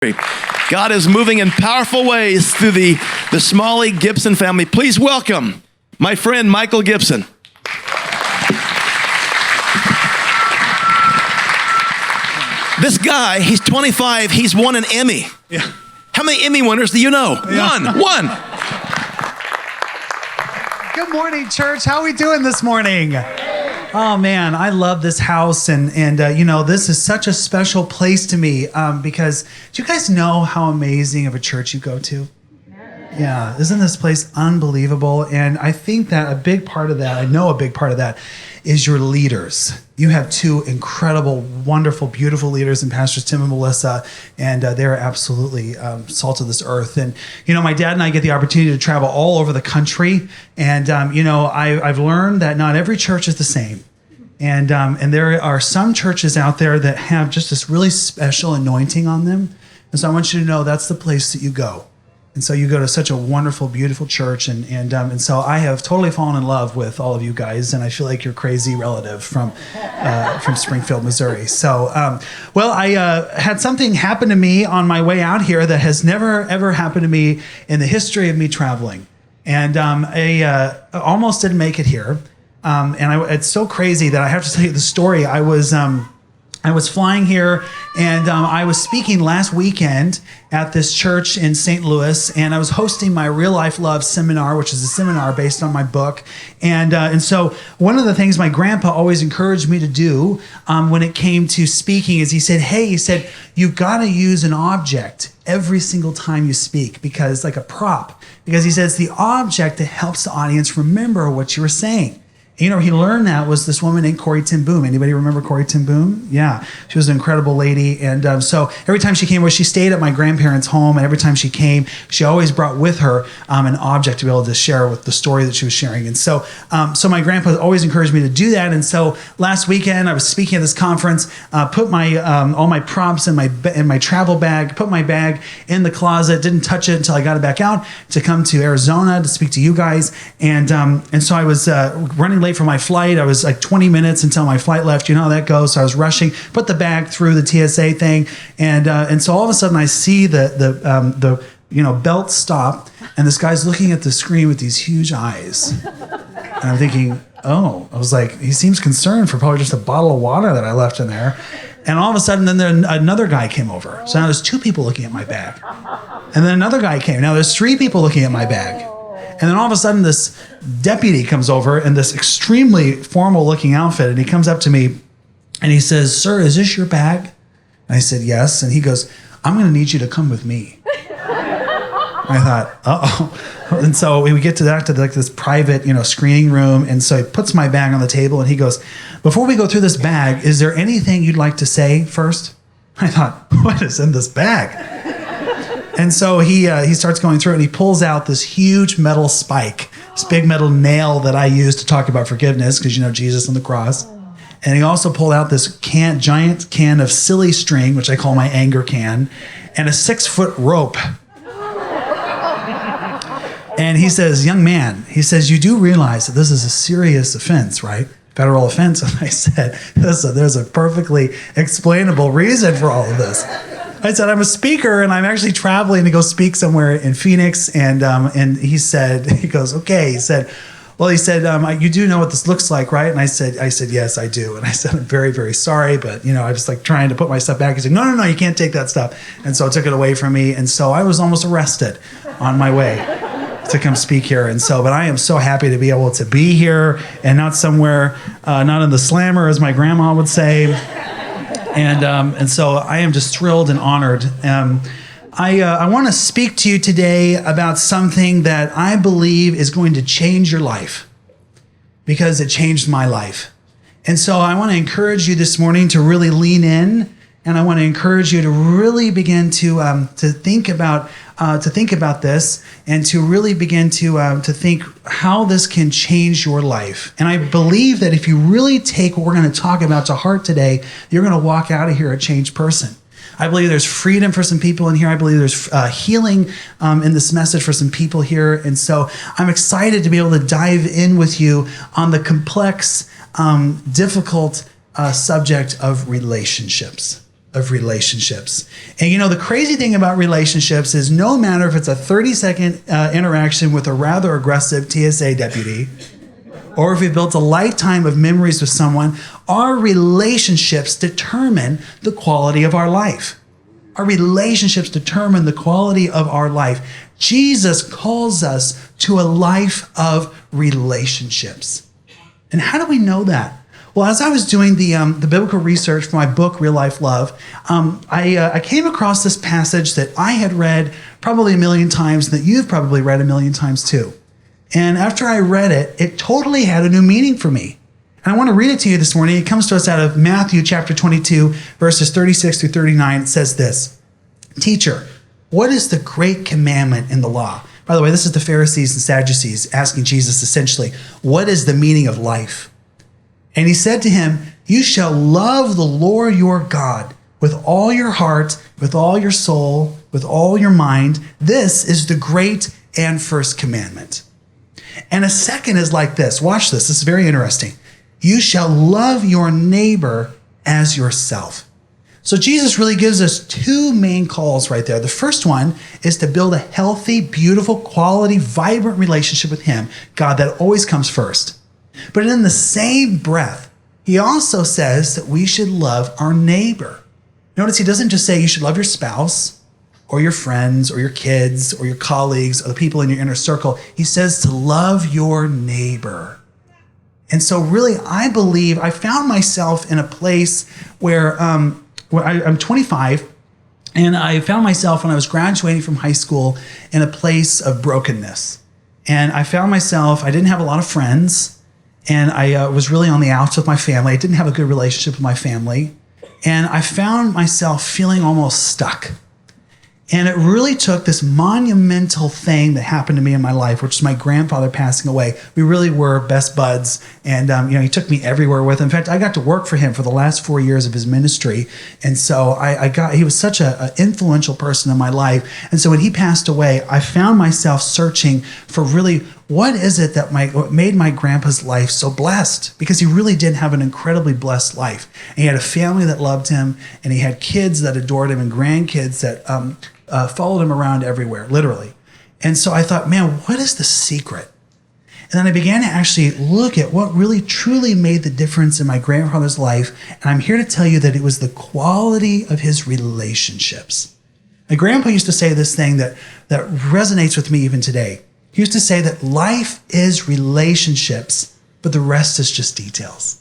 God is moving in powerful ways through the Smalley Gibson family. Please welcome my friend Michael Gibson. This guy, he's 25, he's won an Emmy. Yeah. How many Emmy winners do you know? Yeah. One. Good morning, church. How are we doing this morning? Oh man, I love this house, and you know, this is such a special place to me because do you guys know how amazing of a church you go to? Yeah, isn't this place unbelievable? And I think that a big part of that, I know a big part of that, is your leaders. You have two incredible, wonderful, beautiful leaders in Pastors Tim and Melissa, and they're absolutely salt of this earth. And you know, my dad and I get the opportunity to travel all over the country, and you know, I've learned that not every church is the same. And there are some churches out there that have just this really special anointing on them. And so I want you to know that's the place that you go. And so you go to such a wonderful, beautiful church, and so I have totally fallen in love with all of you guys, and I feel like you're crazy relative from Springfield, Missouri. So, well, I had something happen to me on my way out here that has never ever happened to me in the history of me traveling, and I almost didn't make it here, it's so crazy that I have to tell you the story. I was flying here, and I was speaking last weekend at this church in St. Louis, and I was hosting my Real Life Love seminar, which is a seminar based on my book. And so one of the things my grandpa always encouraged me to do when it came to speaking is he said, you've got to use an object every single time you speak, because like a prop, because he says the object that helps the audience remember what you were saying. You know, he learned that was this woman named Corrie ten Boom. Anybody remember Corrie ten Boom? Yeah, she was an incredible lady. And so every time she came, she stayed at my grandparents' home, and every time she came, she always brought with her an object to be able to share with the story that she was sharing. And so my grandpa always encouraged me to do that. And so last weekend, I was speaking at this conference, put my all my props in my travel bag, put my bag in the closet, didn't touch it until I got it back out to come to Arizona to speak to you guys. And so I was running late for my flight. I was like 20 minutes until my flight left. You know how that goes. So I was rushing, put the bag through the TSA thing, and so all of a sudden I see the belt stop, and this guy's looking at the screen with these huge eyes, and I'm thinking, I was like, he seems concerned for probably just a bottle of water that I left in there. And all of a sudden, then another guy came over. So now there's two people looking at my bag, and then another guy came. Now there's three people looking at my bag. And then all of a sudden, this deputy comes over in this extremely formal-looking outfit, and he comes up to me, and he says, "Sir, is this your bag?" And I said, "Yes." And he goes, "I'm going to need you to come with me." I thought, uh-oh. And so we get to this private, screening room, and so he puts my bag on the table, and he goes, "Before we go through this bag, is there anything you'd like to say first?" I thought, what is in this bag? And so he starts going through it, and he pulls out this huge metal spike, this big metal nail that I use to talk about forgiveness, because Jesus on the cross. And he also pulled out this giant can of silly string, which I call my anger can, and a 6-foot rope. And he says, "Young man," he says, "you do realize that this is a serious offense, right? Federal offense." And I said, there's a perfectly explainable reason for all of this. I said, "I'm a speaker, and I'm actually traveling to go speak somewhere in Phoenix." And he goes, "Okay." He said, "You do know what this looks like, right?" And I said, "Yes, I do." And I said, "I'm very, very sorry, but I was like trying to put my stuff back." He said, No, you can't take that stuff." And so I took it away from me. And so I was almost arrested on my way to come speak here. And so, but I am so happy to be able to be here and not somewhere, not in the slammer, as my grandma would say. And so I am just thrilled and honored. I want to speak to you today about something that I believe is going to change your life, because it changed my life. And so I want to encourage you this morning to really lean in, and I want to encourage you to really begin to think about this, and to really begin to think how this can change your life. And I believe that if you really take what we're going to talk about to heart today, you're going to walk out of here a changed person. I believe there's freedom for some people in here. I believe there's healing in this message for some people here. And so I'm excited to be able to dive in with you on the complex, difficult subject of relationships. of relationships. And the crazy thing about relationships is no matter if it's a 30-second interaction with a rather aggressive TSA deputy, or if we've built a lifetime of memories with someone, our relationships determine the quality of our life. Our relationships determine the quality of our life. Jesus calls us to a life of relationships. And how do we know that? Well, as I was doing the biblical research for my book, Real Life Love, I came across this passage that I had read probably a million times, and that you've probably read a million times too. And after I read it, it totally had a new meaning for me. And I want to read it to you this morning. It comes to us out of Matthew chapter 22, verses 36 through 39. It says this: "Teacher, what is the great commandment in the law?" By the way, this is the Pharisees and Sadducees asking Jesus essentially, what is the meaning of life? And he said to him, "You shall love the Lord your God with all your heart, with all your soul, with all your mind. This is the great and first commandment. And a second is like this." Watch this. This is very interesting. "You shall love your neighbor as yourself." So Jesus really gives us two main calls right there. The first one is to build a healthy, beautiful, quality, vibrant relationship with him, God, that always comes first. But in the same breath, he also says that we should love our neighbor. Notice he doesn't just say you should love your spouse or your friends or your kids or your colleagues or the people in your inner circle. He says to love your neighbor. And so really, I believe I found myself in a place where I'm 25, and I found myself when I was graduating from high school in a place of brokenness. And I found myself, I didn't have a lot of friends, and I was really on the outs with my family. I didn't have a good relationship with my family. And I found myself feeling almost stuck. And it really took this monumental thing that happened to me in my life, which is my grandfather passing away. We really were best buds, and he took me everywhere with him. In fact, I got to work for him for the last 4 years of his ministry, and so he was such an influential person in my life. And so when he passed away, I found myself searching for really what is it that what made my grandpa's life so blessed, because he really did have an incredibly blessed life. And he had a family that loved him, and he had kids that adored him and grandkids that followed him around everywhere, literally. And so I thought, man, what is the secret? And then I began to actually look at what really truly made the difference in my grandfather's life. And I'm here to tell you that it was the quality of his relationships. My grandpa used to say this thing that resonates with me even today. He used to say that life is relationships, but the rest is just details.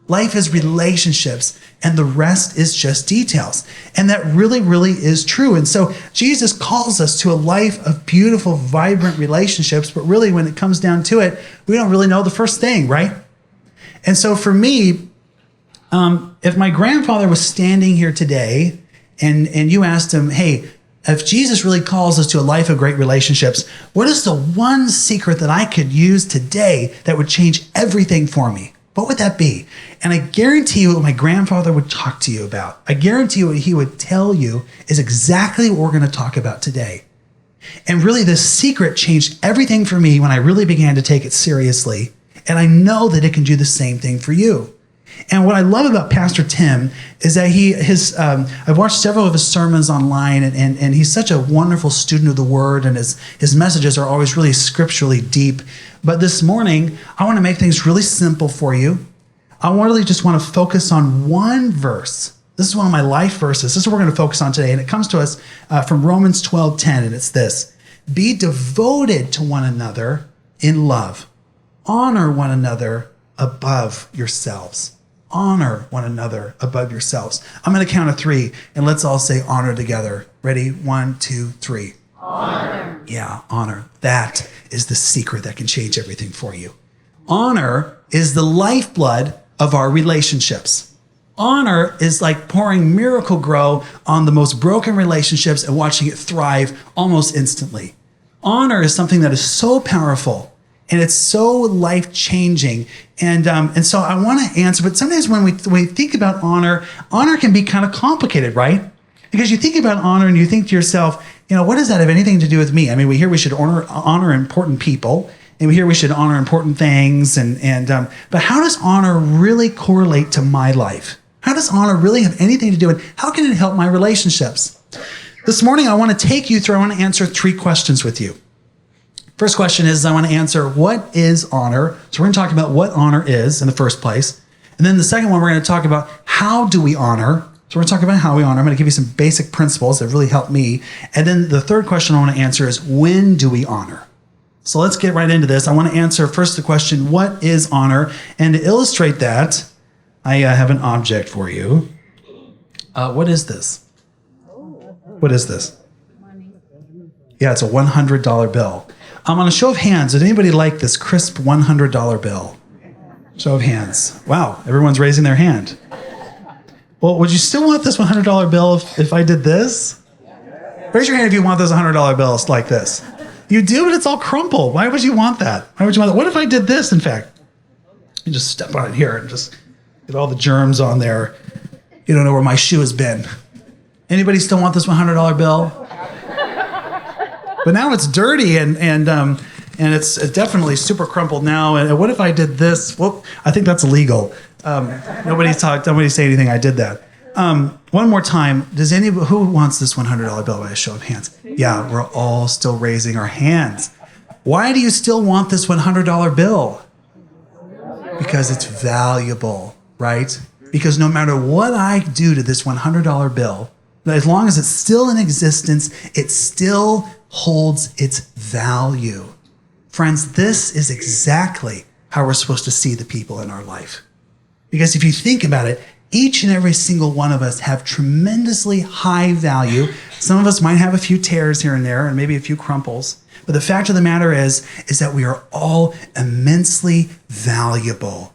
Life is relationships, and the rest is just details. And that really, really is true. And so Jesus calls us to a life of beautiful, vibrant relationships, but really when it comes down to it, we don't really know the first thing, right? And so for me, if my grandfather was standing here today and you asked him, hey, if Jesus really calls us to a life of great relationships, what is the one secret that I could use today that would change everything for me? What would that be? And I guarantee you what my grandfather would talk to you about. I guarantee you what he would tell you is exactly what we're going to talk about today. And really, this secret changed everything for me when I really began to take it seriously. And I know that it can do the same thing for you. And what I love about Pastor Tim is that I've watched several of his sermons online, and he's such a wonderful student of the Word, and his messages are always really scripturally deep. But this morning, I want to make things really simple for you. I really just want to focus on one verse. This is one of my life verses. This is what we're going to focus on today, and it comes to us from Romans 12:10, and it's this: "Be devoted to one another in love. Honor one another above yourselves." Honor one another above yourselves. I'm going to count to 3, and let's all say honor together. Ready? 1, 2, 3. Honor. Yeah, honor. That is the secret that can change everything for you. Honor is the lifeblood of our relationships. Honor is like pouring Miracle Grow on the most broken relationships and watching it thrive almost instantly. Honor is something that is so powerful, and it's so life-changing. And so I want to answer, but sometimes when we think about honor can be kind of complicated, right? Because you think about honor and you think to yourself, what does that have anything to do with me? I mean, we hear we should honor important people, and we hear we should honor important things, but how does honor really correlate to my life? How does honor really have anything to do with it? How can it help my relationships? This morning, I want to take you through, I want to answer 3 questions with you. First question is, I want to answer, what is honor? So we're going to talk about what honor is in the first place. And then the second one, we're going to talk about how do we honor? So we're going to talk about how we honor. I'm going to give you some basic principles that really helped me. And then the third question I want to answer is, when do we honor? So let's get right into this. I want to answer first the question, what is honor? And to illustrate that, I have an object for you. What is this? What is this? Yeah, it's a $100 bill. On a show of hands, did anybody like this crisp $100 bill? Show of hands. Wow, everyone's raising their hand. Well, would you still want this $100 bill if I did this? Raise your hand if you want those $100 bills like this. You do, but it's all crumpled. Why would you want that? Why would you want that? What if I did this, in fact? You just step on it here and just get all the germs on there. You don't know where my shoe has been. Anybody still want this $100 bill? But now it's dirty and it's definitely super crumpled now. And what if I did this? Well, I think that's illegal. Nobody say anything. I did that. One more time. Who wants this $100 bill by a show of hands? Yeah, we're all still raising our hands. Why do you still want this $100 bill? Because it's valuable, right? Because no matter what I do to this $100 bill, as long as it's still in existence, it still holds its value. Friends, this is exactly how we're supposed to see the people in our life. Because if you think about it, each and every single one of us have tremendously high value. Some of us might have a few tears here and there and maybe a few crumples. But the fact of the matter is that we are all immensely valuable.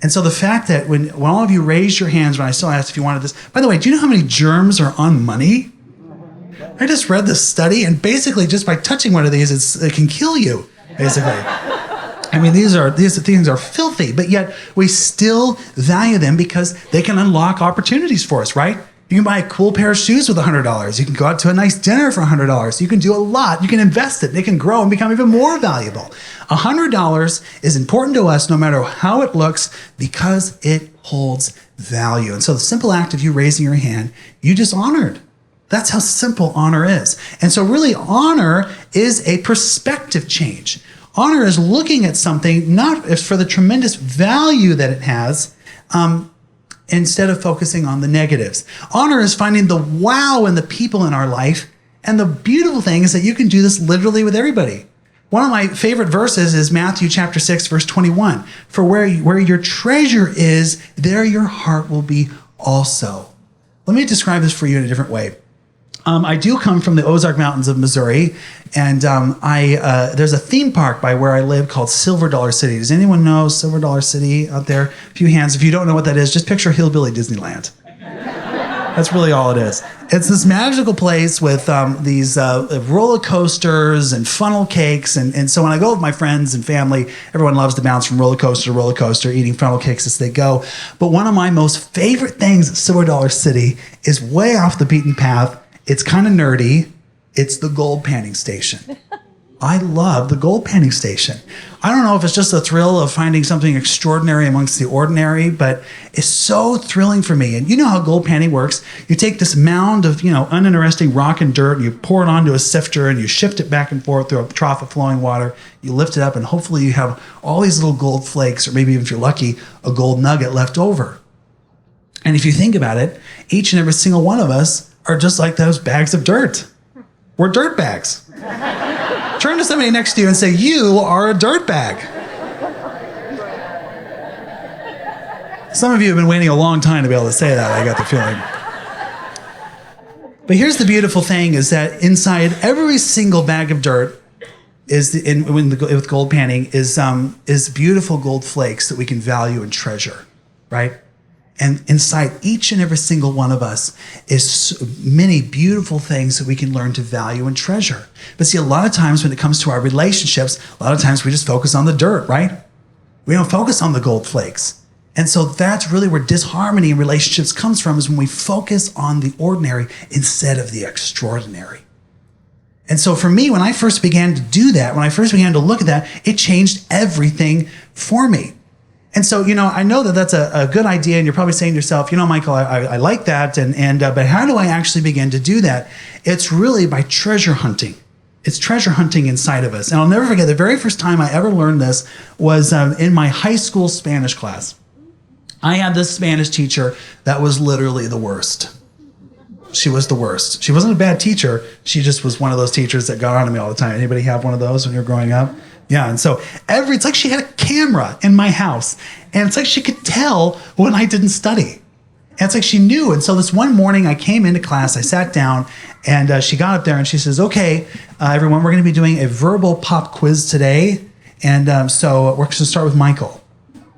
And so the fact that when all of you raised your hands when I still asked if you wanted this, by the way, do you know how many germs are on money? I just read this study, and basically just by touching one of these, it can kill you, basically. I mean, these things are filthy, but yet we still value them because they can unlock opportunities for us, right? You can buy a cool pair of shoes with $100. You can go out to a nice dinner for $100. You can do a lot. You can invest it. They can grow and become even more valuable. $100 is important to us no matter how it looks because it holds value. And so the simple act of you raising your hand, you just honored. That's how simple honor is. And so really honor is a perspective change. Honor is looking at something not for the tremendous value that it has, instead of focusing on the negatives. Honor is finding the wow in the people in our life. And the beautiful thing is that you can do this literally with everybody. One of my favorite verses is Matthew chapter 6, verse 21. For where your treasure is, there your heart will be also. Let me describe this for you in a different way. I do come from the Ozark Mountains of Missouri, and there's a theme park by where I live called Silver Dollar City. Does anyone know Silver Dollar City out there? A few hands. If you don't know what that is, just picture Hillbilly Disneyland. That's really all it is. It's this magical place with these roller coasters and funnel cakes. And so when I go with my friends and family, everyone loves to bounce from roller coaster to roller coaster, eating funnel cakes as they go. But one of my most favorite things at Silver Dollar City is way off the beaten path. It's kind of nerdy. It's the gold panning station. I love the gold panning station. I don't know if it's just the thrill of finding something extraordinary amongst the ordinary, but it's so thrilling for me. And you know how gold panning works. You take this mound of, uninteresting rock and dirt, and you pour it onto a sifter, and you shift it back and forth through a trough of flowing water. You lift it up, and hopefully you have all these little gold flakes, or maybe if you're lucky, a gold nugget left over. And if you think about it, each and every single one of us are just like those bags of dirt. We're dirt bags. Turn to somebody next to you and say, you are a dirt bag. Some of you have been waiting a long time to be able to say that, I got the feeling. But here's the beautiful thing is that inside every single bag of dirt with gold panning is beautiful gold flakes that we can value and treasure, right? And inside each and every single one of us is many beautiful things that we can learn to value and treasure. But see, a lot of times when it comes to our relationships, a lot of times we just focus on the dirt, right? We don't focus on the gold flakes. And so that's really where disharmony in relationships comes from, is when we focus on the ordinary instead of the extraordinary. And so for me, when I first began to do that, when I first began to look at that, it changed everything for me. And so, I know that that's a good idea, and you're probably saying to yourself, Michael, I like that, but how do I actually begin to do that? It's really by treasure hunting. It's treasure hunting inside of us. And I'll never forget, the very first time I ever learned this was in my high school Spanish class. I had this Spanish teacher that was literally the worst. She was the worst. She wasn't a bad teacher. She just was one of those teachers that got on to me all the time. Anybody have one of those when you were growing up? Yeah, and so it's like she had a camera in my house, and it's like she could tell when I didn't study. And it's like she knew. And so this one morning I came into class, I sat down, and she got up there and she says, okay, everyone, we're going to be doing a verbal pop quiz today. And so we're going to start with Michael.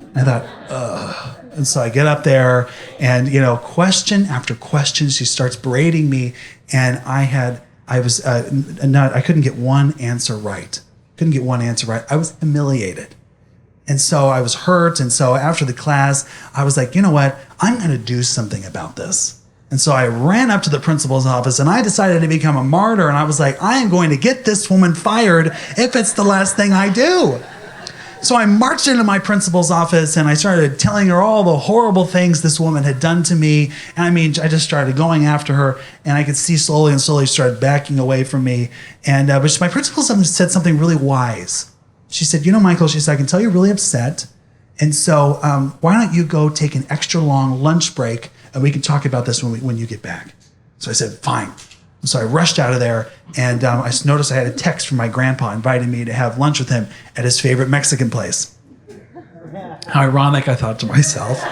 And I thought, ugh. And so I get up there and, question after question, she starts berating me. And I couldn't get one answer right. I was humiliated. And so I was hurt. And so after the class, I was like, you know what? I'm going to do something about this. And so I ran up to the principal's office and I decided to become a martyr. And I was like, I am going to get this woman fired if it's the last thing I do. So I marched into my principal's office and I started telling her all the horrible things this woman had done to me. And I just started going after her, and I could see slowly she started backing away from me. And but my principal said something really wise. She said, Michael, she said, I can tell you're really upset. And so why don't you go take an extra long lunch break and we can talk about this when you get back. So I said, fine. So I rushed out of there, and I noticed I had a text from my grandpa inviting me to have lunch with him at his favorite Mexican place. How ironic, I thought to myself.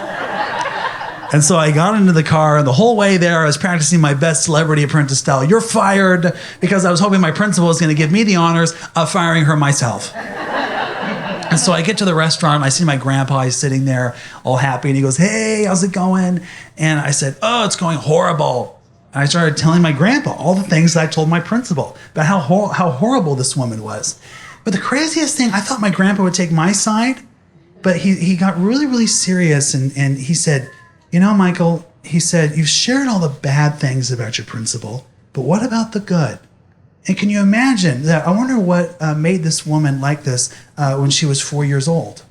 And so I got into the car, and the whole way there, I was practicing my best Celebrity Apprentice style. You're fired, because I was hoping my principal was going to give me the honors of firing her myself. And so I get to the restaurant, I see my grandpa, he's sitting there all happy, and he goes, hey, how's it going? And I said, oh, it's going horrible. And I started telling my grandpa all the things that I told my principal about how horrible this woman was. But the craziest thing, I thought my grandpa would take my side, but he got really, really serious, and he said, Michael, he said, you've shared all the bad things about your principal, but what about the good? And can you imagine that? I wonder what made this woman like this when she was 4 years old.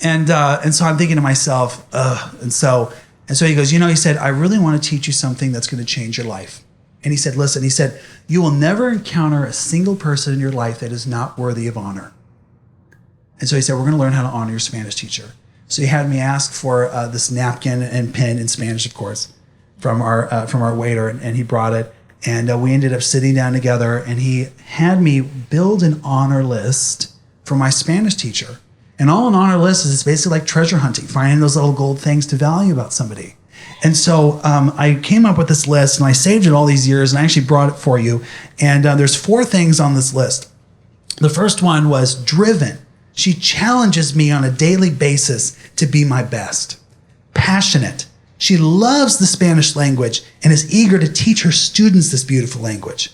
And so I'm thinking to myself, And so he goes, he said, I really want to teach you something that's going to change your life. And he said, listen, you will never encounter a single person in your life that is not worthy of honor. And so he said, we're going to learn how to honor your Spanish teacher. So he had me ask for this napkin and pen in Spanish, of course, from our waiter, and he brought it. And we ended up sitting down together, and he had me build an honor list for my Spanish teacher. And all an honor list is basically like treasure hunting, finding those little gold things to value about somebody. And so I came up with this list, and I saved it all these years, and I actually brought it for you. And there's 4 things on this list. The first one was driven. She challenges me on a daily basis to be my best. Passionate. She loves the Spanish language and is eager to teach her students this beautiful language.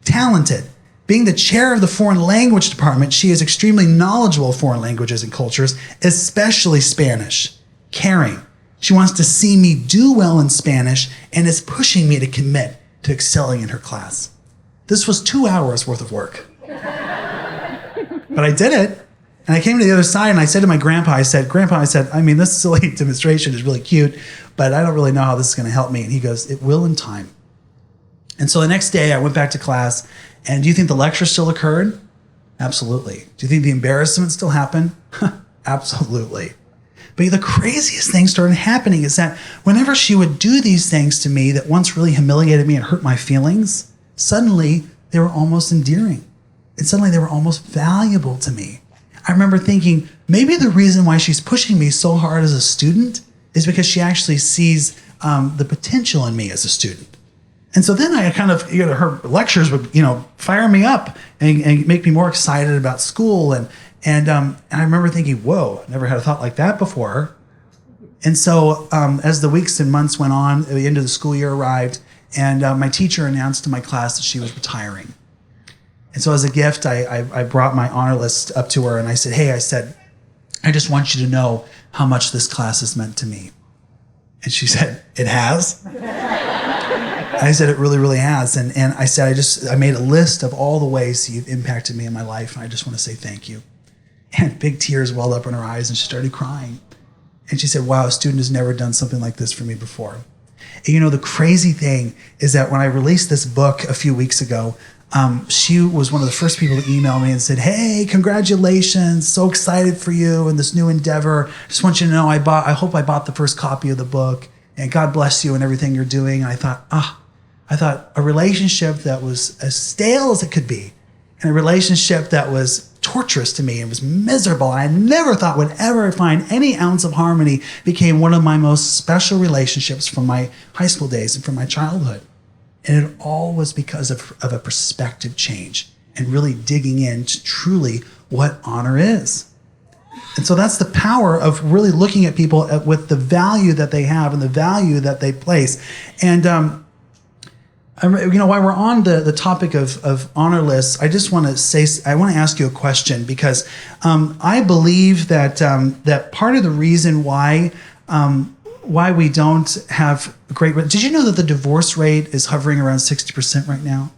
Talented. Being the chair of the foreign language department, she is extremely knowledgeable of foreign languages and cultures, especially Spanish. Caring. She wants to see me do well in Spanish and is pushing me to commit to excelling in her class. This was 2 hours worth of work. But I did it. And I came to the other side and I said to my grandpa, Grandpa, this silly demonstration is really cute, but I don't really know how this is going to help me. And he goes, it will in time. And so the next day I went back to class. And do you think the lecture still occurred? Absolutely. Do you think the embarrassment still happened? Absolutely. But the craziest thing started happening is that whenever she would do these things to me that once really humiliated me and hurt my feelings, suddenly they were almost endearing. And suddenly they were almost valuable to me. I remember thinking, maybe the reason why she's pushing me so hard as a student is because she actually sees the potential in me as a student. And so then I kind of, her lectures would, fire me up and make me more excited about school. And I remember thinking, whoa, never had a thought like that before. And so as the weeks and months went on, the end of the school year arrived, and my teacher announced to my class that she was retiring. And so as a gift, I brought my honor list up to her, and I said, hey, I just want you to know how much this class has meant to me. And she said, it has? I said, it really, really has. And I said, I made a list of all the ways you've impacted me in my life, and I just want to say thank you. And big tears welled up in her eyes and she started crying. And she said, wow, a student has never done something like this for me before. And the crazy thing is that when I released this book a few weeks ago, she was one of the first people to email me and said, hey, congratulations, so excited for you and this new endeavor. Just want you to know I hope I bought the first copy of the book, and God bless you and everything you're doing. And I thought a relationship that was as stale as it could be, and a relationship that was torturous to me and was miserable, I never thought would ever find any ounce of harmony, became one of my most special relationships from my high school days and from my childhood. And it all was because of a perspective change and really digging into truly what honor is. And so that's the power of really looking at people with the value that they have and the value that they place. And while we're on the topic of honor lists, I just want to ask you a question, because I believe that that part of the reason why we don't have great. Did you know that the divorce rate is hovering around 60% right now?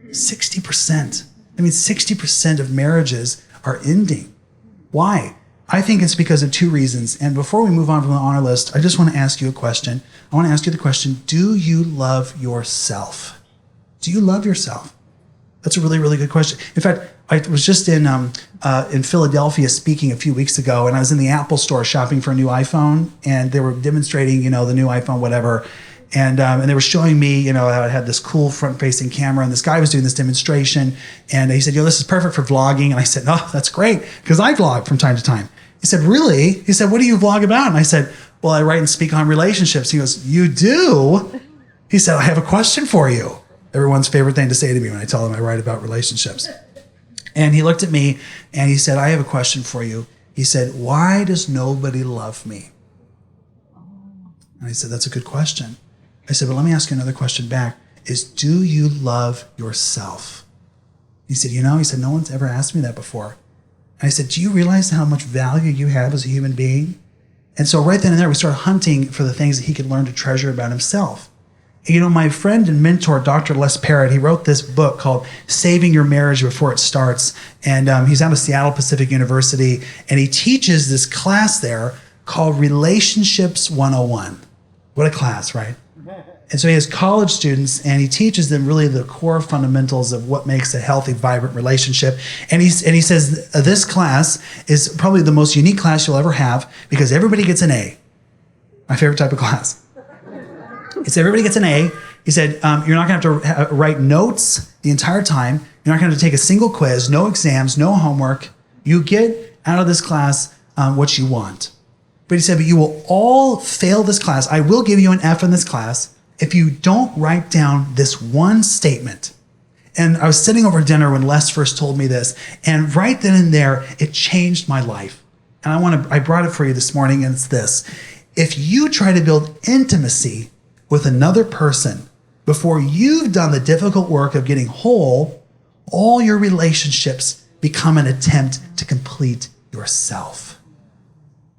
60%. I mean, 60% of marriages are ending. Why? I think it's because of two reasons. And before we move on from the honor list, I just want to ask you a question. I want to ask you the question, do you love yourself? Do you love yourself? That's a really, really good question. In fact, I was just in Philadelphia speaking a few weeks ago, and I was in the Apple store shopping for a new iPhone, and they were demonstrating, the new iPhone, whatever. And they were showing me, how it had this cool front-facing camera, and this guy was doing this demonstration, and he said, this is perfect for vlogging. And I said, no, that's great, because I vlog from time to time. He said, really? He said, what do you vlog about? And I said, well, I write and speak on relationships. He goes, you do? He said, I have a question for you. Everyone's favorite thing to say to me when I tell them I write about relationships. And he looked at me and he said, I have a question for you. He said, why does nobody love me? And I said, that's a good question. I said, well, let me ask you another question back. Do you love yourself? He said, he said, no one's ever asked me that before. And I said, do you realize how much value you have as a human being? And so right then and there, we started hunting for the things that he could learn to treasure about himself. And, my friend and mentor, Dr. Les Parrott, he wrote this book called Saving Your Marriage Before It Starts. And he's out of Seattle Pacific University. And he teaches this class there called Relationships 101. What a class, right? And so he has college students, and he teaches them really the core fundamentals of what makes a healthy, vibrant relationship. And he says this class is probably the most unique class you'll ever have, because everybody gets an A. My favorite type of class. He said everybody gets an A. He said you're not going to have to write notes the entire time. You're not going to take a single quiz, no exams, no homework. You get out of this class what you want. But he said, but you will all fail this class. I will give you an F in this class if you don't write down this one statement. And I was sitting over dinner when Les first told me this, and right then and there, it changed my life. And I brought it for you this morning, and it's this. If you try to build intimacy with another person before you've done the difficult work of getting whole, all your relationships become an attempt to complete yourself.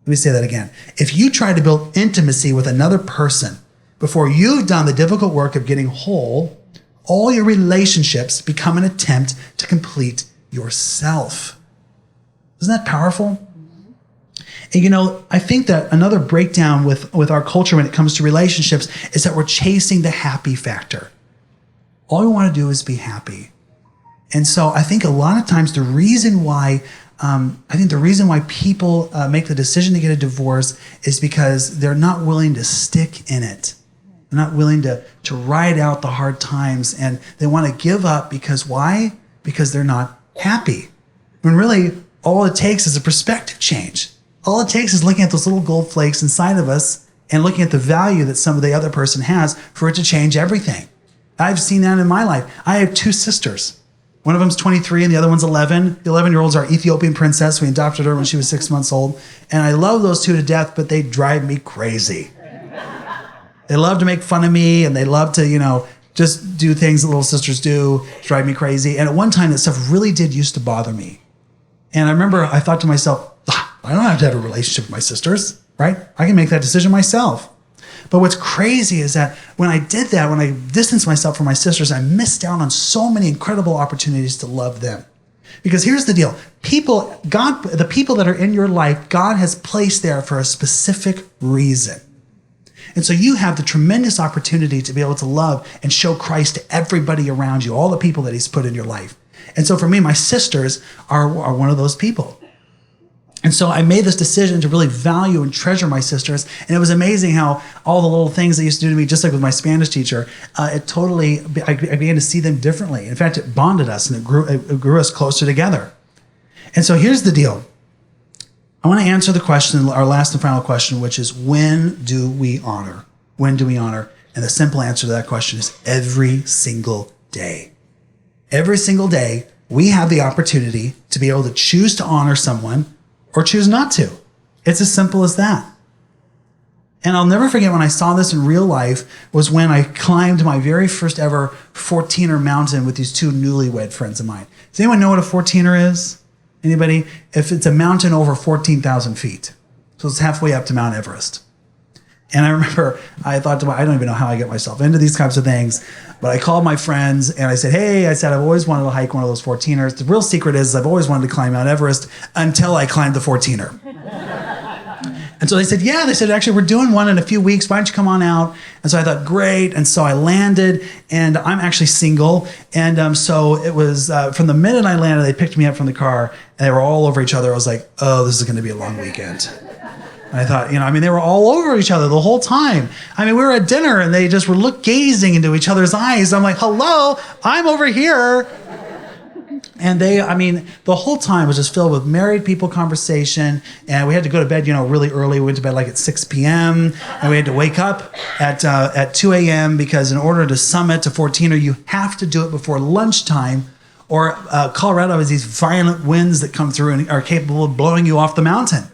Let me say that again. If you try to build intimacy with another person before you've done the difficult work of getting whole, all your relationships become an attempt to complete yourself. Isn't that powerful? And I think that another breakdown with our culture when it comes to relationships is that we're chasing the happy factor. All we want to do is be happy. And so I think a lot of times the reason why people make the decision to get a divorce is because they're not willing to stick in it. They're not willing to ride out the hard times, and they want to give up because why? Because they're not happy. When really all it takes is a perspective change. All it takes is looking at those little gold flakes inside of us and looking at the value that some of the other person has for it to change everything. I've seen that in my life. I have two sisters. One of them's 23 and the other one's 11. The 11-year-old's our Ethiopian princess. We adopted her when she was 6 months old. And I love those two to death, but they drive me crazy. They love to make fun of me, and they love to, just do things that little sisters do, drive me crazy. And at one time, that stuff really did used to bother me. And I remember I thought to myself, I don't have to have a relationship with my sisters, right? I can make that decision myself. But what's crazy is that when I did that, when I distanced myself from my sisters, I missed out on so many incredible opportunities to love them. Because here's the deal. The people that are in your life, God has placed there for a specific reason. And so you have the tremendous opportunity to be able to love and show Christ to everybody around you, all the people that he's put in your life. And so for me, my sisters are one of those people. And so I made this decision to really value and treasure my sisters. And it was amazing how all the little things they used to do to me, just like with my Spanish teacher, I began to see them differently. In fact, it bonded us and it grew us closer together. And so here's the deal. I want to answer the question, our last and final question, which is, when do we honor? When do we honor? And the simple answer to that question is every single day. Every single day, we have the opportunity to be able to choose to honor someone or choose not to. It's as simple as that. And I'll never forget when I saw this in real life was when I climbed my very first ever 14er mountain with these two newlywed friends of mine. Does anyone know what a 14er is? Anybody? If it's a mountain over 14,000 feet. So it's halfway up to Mount Everest. And I remember I thought to myself, I don't even know how I get myself into these types of things, but I called my friends and I said, hey, I've always wanted to hike one of those 14ers. The real secret is I've always wanted to climb Mount Everest until I climbed the 14er. And so they said, yeah, actually, we're doing one in a few weeks. Why don't you come on out? And so I thought, great. And so I landed, and I'm actually single. And so it was from the minute I landed, they picked me up from the car, and they were all over each other. I was like, oh, this is going to be a long weekend. And I thought, they were all over each other the whole time. We were at dinner, and they just were gazing into each other's eyes. I'm like, hello, I'm over here. And the whole time was just filled with married people conversation. And we had to go to bed, really early. We went to bed like at 6 p.m. And we had to wake up at 2 a.m. because in order to summit to 14er, you have to do it before lunchtime. Or Colorado has these violent winds that come through and are capable of blowing you off the mountain.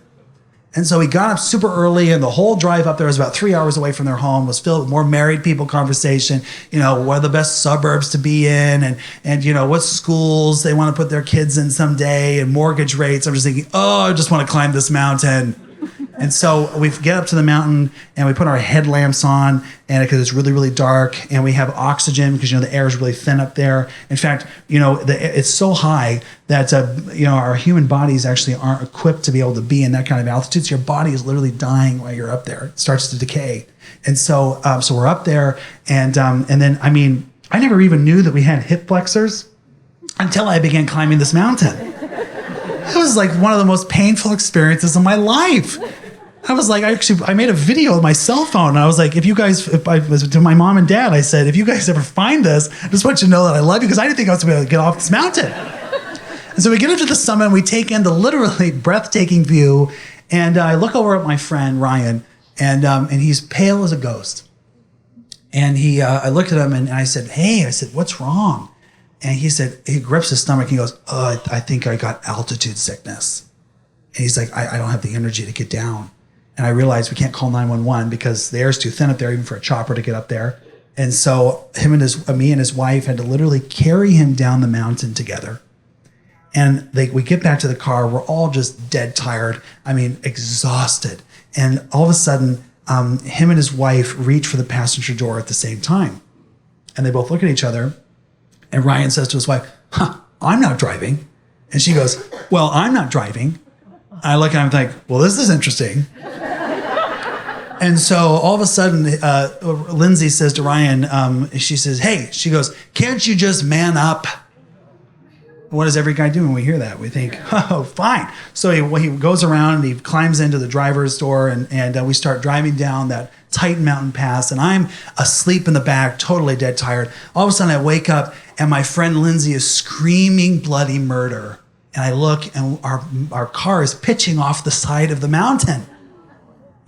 And so we got up super early, and the whole drive up there was about 3 hours away from their home, was filled with more married people conversation, what are the best suburbs to be in, and what schools they want to put their kids in someday, and mortgage rates. I'm just thinking, I just want to climb this mountain. And so we get up to the mountain, and we put our headlamps on, and because it's really, really dark, and we have oxygen because the air is really thin up there. In fact, it's so high that our human bodies actually aren't equipped to be able to be in that kind of altitude. So your body is literally dying while you're up there. It starts to decay. And so we're up there, and then I never even knew that we had hip flexors until I began climbing this mountain. It was like one of the most painful experiences of my life. I was like, I made a video with my cell phone. And I was like, if I was to my mom and dad, I said, if you guys ever find this, I just want you to know that I love you, because I didn't think I was going to be able to get off this mountain. And so we get up to the summit, and we take in the literally breathtaking view. And I look over at my friend, Ryan, and he's pale as a ghost. And I looked at him and I said, hey, what's wrong? And he grips his stomach and he goes, I think I got altitude sickness. And he's like, I don't have the energy to get down. And I realized we can't call 911 because the air's too thin up there, even for a chopper to get up there. And so me and his wife had to literally carry him down the mountain together. And we get back to the car. We're all just dead tired. Exhausted. And all of a sudden, him and his wife reach for the passenger door at the same time. And they both look at each other. And Ryan says to his wife, I'm not driving. And she goes, well, I'm not driving. I look at him and think, well, this is interesting. And so all of a sudden, Lindsay says to Ryan, she says, hey, she goes, can't you just man up? What does every guy do when we hear that? We think, oh, fine. So he goes around and he climbs into the driver's door, and we start driving down that Titan Mountain Pass, and I'm asleep in the back, totally dead tired. All of a sudden I wake up, and my friend Lindsay is screaming bloody murder. And I look, and our car is pitching off the side of the mountain.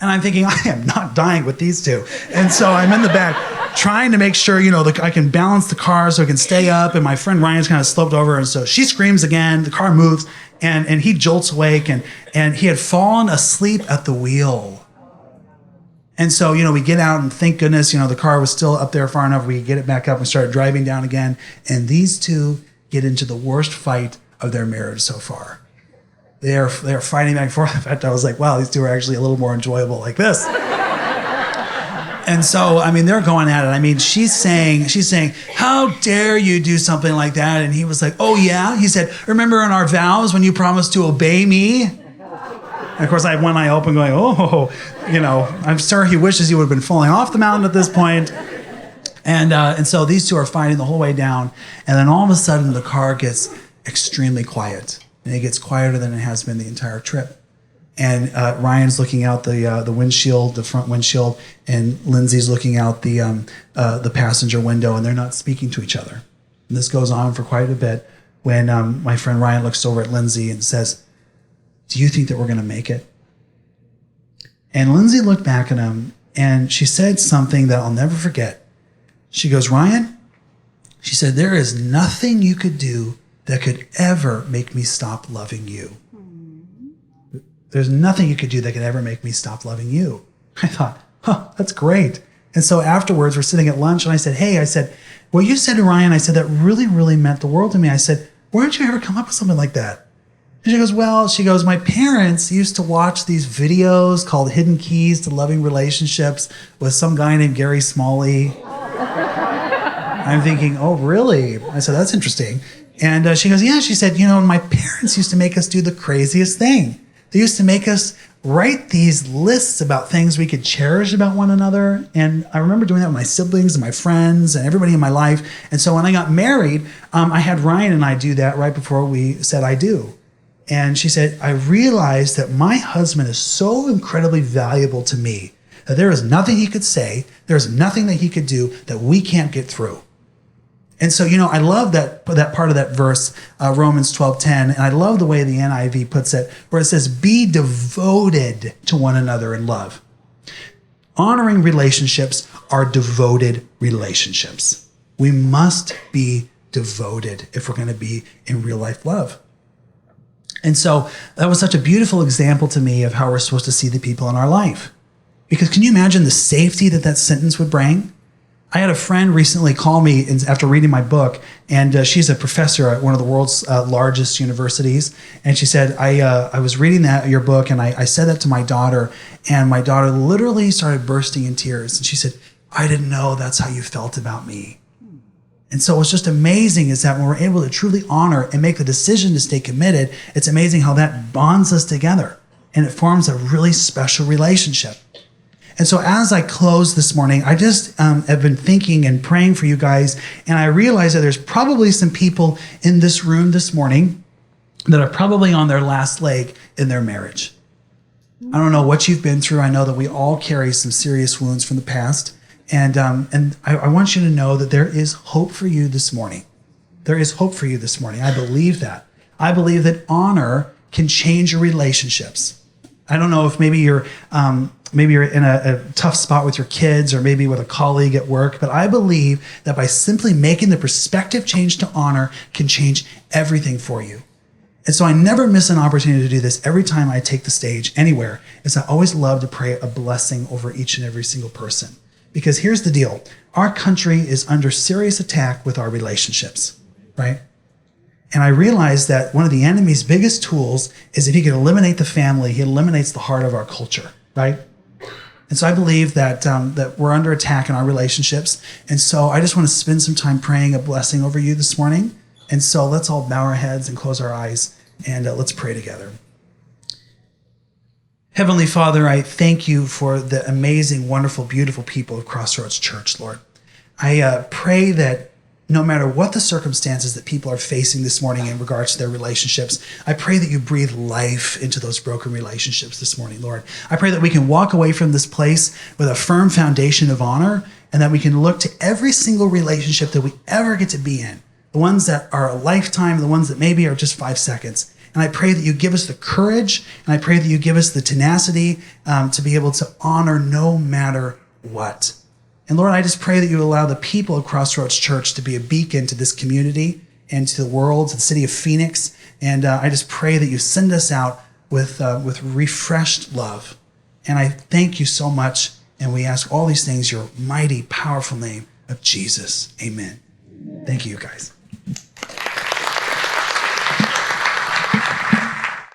And I'm thinking, I am not dying with these two. And so I'm in the back trying to make sure, I can balance the car so it can stay up. And my friend Ryan's kind of sloped over. And so she screams again. The car moves, and he jolts awake. And he had fallen asleep at the wheel. And so, we get out, and thank goodness, the car was still up there far enough. We could get it back up and started driving down again. And these two get into the worst fight of their marriage so far. They're fighting back and forth. In fact, I was like, wow, these two are actually a little more enjoyable like this. And so, I mean, they're going at it. I mean, she's saying, how dare you do something like that? And he was like, oh yeah? He said, remember in our vows when you promised to obey me? And of course, I have one eye open going, oh, I'm sure he wishes he would have been falling off the mountain at this point. And so these two are fighting the whole way down. And then all of a sudden, the car gets extremely quiet. And it gets quieter than it has been the entire trip. And Ryan's looking out the windshield, the front windshield, and Lindsay's looking out the passenger window, and they're not speaking to each other. And this goes on for quite a bit when my friend Ryan looks over at Lindsay and says, do you think that we're going to make it? And Lindsay looked back at him, and she said something that I'll never forget. She goes, Ryan, she said, there is nothing you could do that could ever make me stop loving you. There's nothing you could do that could ever make me stop loving you. I thought, that's great. And so afterwards, we're sitting at lunch, and I said, what you said to Ryan, I said, that really, really meant the world to me. I said, why don't you ever come up with something like that? And she goes, my parents used to watch these videos called Hidden Keys to Loving Relationships with some guy named Gary Smalley. I'm thinking, oh, really? I said, that's interesting. And she goes, yeah. She said, my parents used to make us do the craziest thing. They used to make us write these lists about things we could cherish about one another. And I remember doing that with my siblings and my friends and everybody in my life. And so when I got married, I had Ryan and I do that right before we said I do. And she said, I realized that my husband is so incredibly valuable to me that there is nothing he could say, there's nothing that he could do that we can't get through. And so, I love that part of that verse, Romans 12:10, and I love the way the NIV puts it, where it says, be devoted to one another in love. Honoring relationships are devoted relationships. We must be devoted if we're going to be in real life love. And so that was such a beautiful example to me of how we're supposed to see the people in our life. Because can you imagine the safety that sentence would bring? I had a friend recently call me after reading my book, and she's a professor at one of the world's largest universities. And she said, I was reading your book, and I said that to my daughter, and my daughter literally started bursting in tears. And she said, I didn't know that's how you felt about me. And so what's just amazing is that when we're able to truly honor and make the decision to stay committed, it's amazing how that bonds us together, and it forms a really special relationship. And so as I close this morning, I just have been thinking and praying for you guys, and I realize that there's probably some people in this room this morning that are probably on their last leg in their marriage. I don't know what you've been through. I know that we all carry some serious wounds from the past, and I want you to know that there is hope for you this morning. There is hope for you this morning. I believe that. I believe that honor can change your relationships. I don't know if maybe you're in a tough spot with your kids or maybe with a colleague at work, but I believe that by simply making the perspective change to honor can change everything for you. And so I never miss an opportunity to do this every time I take the stage anywhere, is I always love to pray a blessing over each and every single person. Because here's the deal. Our country is under serious attack with our relationships, right? And I realized that one of the enemy's biggest tools is if he can eliminate the family, he eliminates the heart of our culture, right? And so I believe that that we're under attack in our relationships. And so I just want to spend some time praying a blessing over you this morning. And so let's all bow our heads and close our eyes, and let's pray together. Heavenly Father, I thank you for the amazing, wonderful, beautiful people of Crossroads Church, Lord. I pray that no matter what the circumstances that people are facing this morning in regards to their relationships, I pray that you breathe life into those broken relationships this morning, Lord. I pray that we can walk away from this place with a firm foundation of honor, and that we can look to every single relationship that we ever get to be in, the ones that are a lifetime, the ones that maybe are just 5 seconds. And I pray that you give us the courage, and I pray that you give us the tenacity to be able to honor no matter what. And Lord, I just pray that you allow the people of Crossroads Church to be a beacon to this community and to the world, to the city of Phoenix. And I just pray that you send us out with refreshed love. And I thank you so much. And we ask all these things in your mighty, powerful name of Jesus. Amen. Thank you, guys.